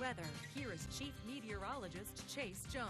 weather. Here is Chief Meteorologist Chase Jones.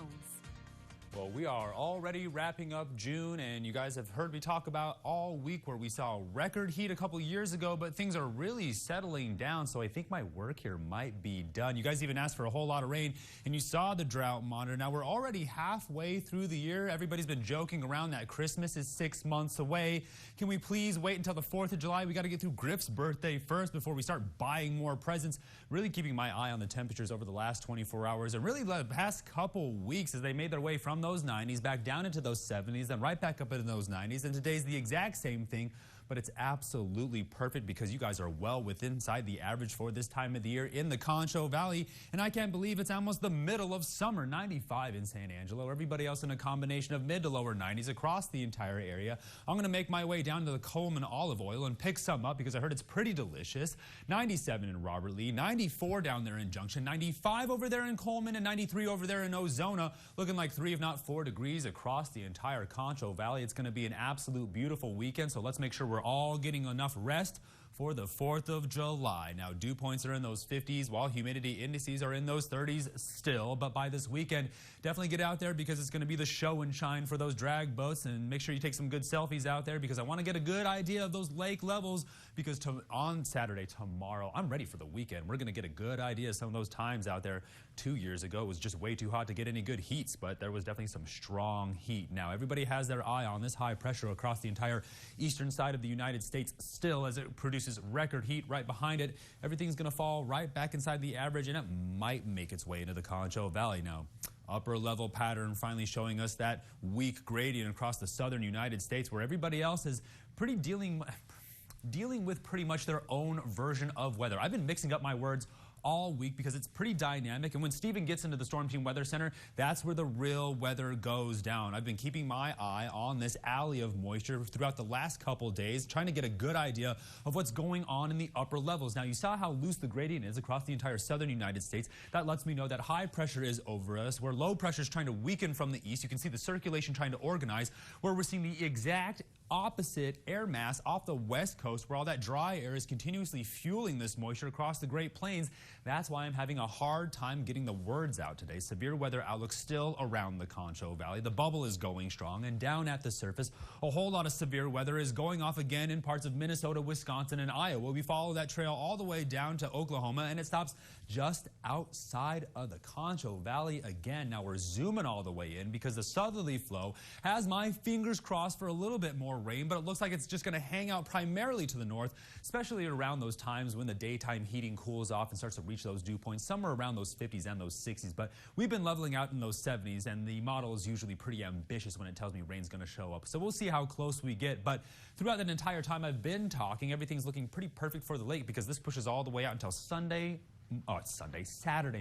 Well, we are already wrapping up June, and you guys have heard me talk about all week where we saw record heat a couple years ago, but things are really settling down, so I think my work here might be done. You guys even asked for a whole lot of rain, and you saw the drought monitor. Now, we're already halfway through the year. Everybody's been joking around that Christmas is 6 months away. Can we please wait until the 4th of July? We got to get through Griff's birthday first before we start buying more presents. Really keeping my eye on the temperatures over the last 24 hours, and really the past couple weeks as they made their way from those 90s back down into those 70s, then right back up into those 90s. And today's the exact same thing, but it's absolutely perfect because you guys are well within inside the average for this time of the year in the Concho Valley. And I can't believe it's almost the middle of summer. 95 in San Angelo. Everybody else in a combination of mid to lower 90s across the entire area. I'm going to make my way down to the Coleman olive oil and pick some up because I heard it's pretty delicious. 97 in Robert Lee, 94 down there in Junction, 95 over there in Coleman, and 93 over there in Ozona. Looking like 3 if not 4 degrees across the entire Concho Valley. It's going to be an absolute beautiful weekend, so let's make sure we're all getting enough rest for the 4th of July. Now, dew points are in those 50s while humidity indices are in those 30s still. But by this weekend, definitely get out there because it's going to be the show and shine for those drag boats. And make sure you take some good selfies out there because I want to get a good idea of those lake levels because on Saturday, tomorrow, I'm ready for the weekend. We're going to get a good idea of some of those times out there. 2 years ago, it was just way too hot to get any good heats, but there was definitely some strong heat. Now, everybody has their eye on this high pressure across the entire eastern side of the United States still as it produces record heat right behind it. Everything's going to fall right back inside the average, and it might make its way into the Concho Valley. Now, upper level pattern finally showing us that weak gradient across the southern United States where everybody else is pretty dealing with pretty much their own version of weather. I've been mixing up my words all week because it's pretty dynamic, and when Steven gets into the Storm Team Weather Center, that's where the real weather goes down. I've been keeping my eye on this alley of moisture throughout the last couple days, trying to get a good idea of what's going on in the upper levels. Now, you saw how loose the gradient is across the entire southern United States. That lets me know that high pressure is over us, where low pressure is trying to weaken from the east. You can see the circulation trying to organize, where we're seeing the exact opposite air mass off the west coast where all that dry air is continuously fueling this moisture across the Great Plains. That's why I'm having a hard time getting the words out today. Severe weather outlook still around the Concho Valley. The bubble is going strong, and down at the surface, a whole lot of severe weather is going off again in parts of Minnesota, Wisconsin, and Iowa. We follow that trail all the way down to Oklahoma, and it stops just outside of the Concho Valley again. Now we're zooming all the way in because the southerly flow has my fingers crossed for a little bit more rain, but it looks like it's just going to hang out primarily to the north, especially around those times when the daytime heating cools off and starts to reach those dew points, somewhere around those 50s and those 60s. But we've been leveling out in those 70s, and the model is usually pretty ambitious when it tells me rain's going to show up. So we'll see how close we get. But throughout that entire time I've been talking, everything's looking pretty perfect for the lake because this pushes all the way out until Saturday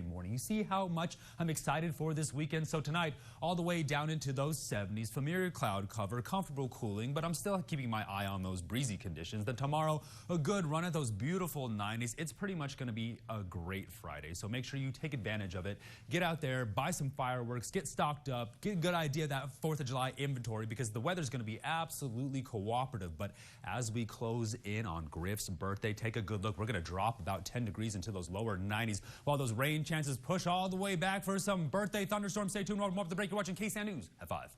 morning. You see how much I'm excited for this weekend. So tonight, all the way down into those 70s, familiar cloud cover, comfortable cooling, but I'm still keeping my eye on those breezy conditions. Then tomorrow, a good run at those beautiful 90s. It's pretty much going to be a great Friday. So make sure you take advantage of it. Get out there, buy some fireworks, get stocked up, get a good idea of that 4th of July inventory because the weather's going to be absolutely cooperative. But as we close in on Griff's birthday, take a good look. We're going to drop about 10 degrees into those lower 90s while those rain chances push all the way back for some birthday thunderstorms. Stay tuned. Welcome up to the break. You're watching KSAN News at 5.